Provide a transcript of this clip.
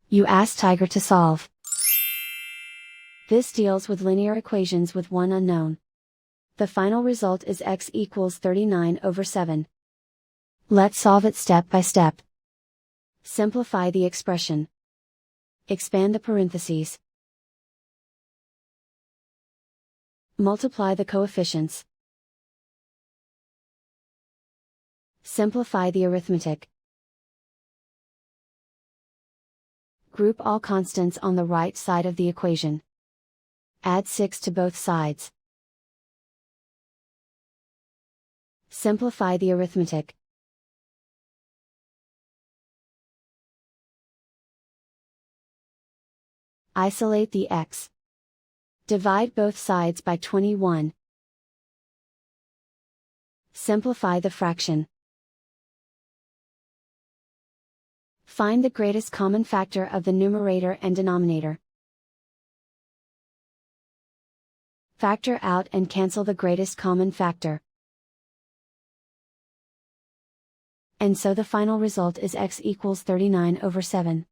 You ask Tiger to solve. This deals with linear equations with one unknown. The final result is x equals 39/7. Let's solve it step by step. Simplify the expression. Expand the parentheses. Multiply the coefficients. Simplify the arithmetic. Group all constants on the right side of the equation. Add 6 to both sides. Simplify the arithmetic. Isolate the x. Divide both sides by 21. Simplify the fraction. Find the greatest common factor of the numerator and denominator. Factor out and cancel the greatest common factor. And so the final result is x equals 39/7.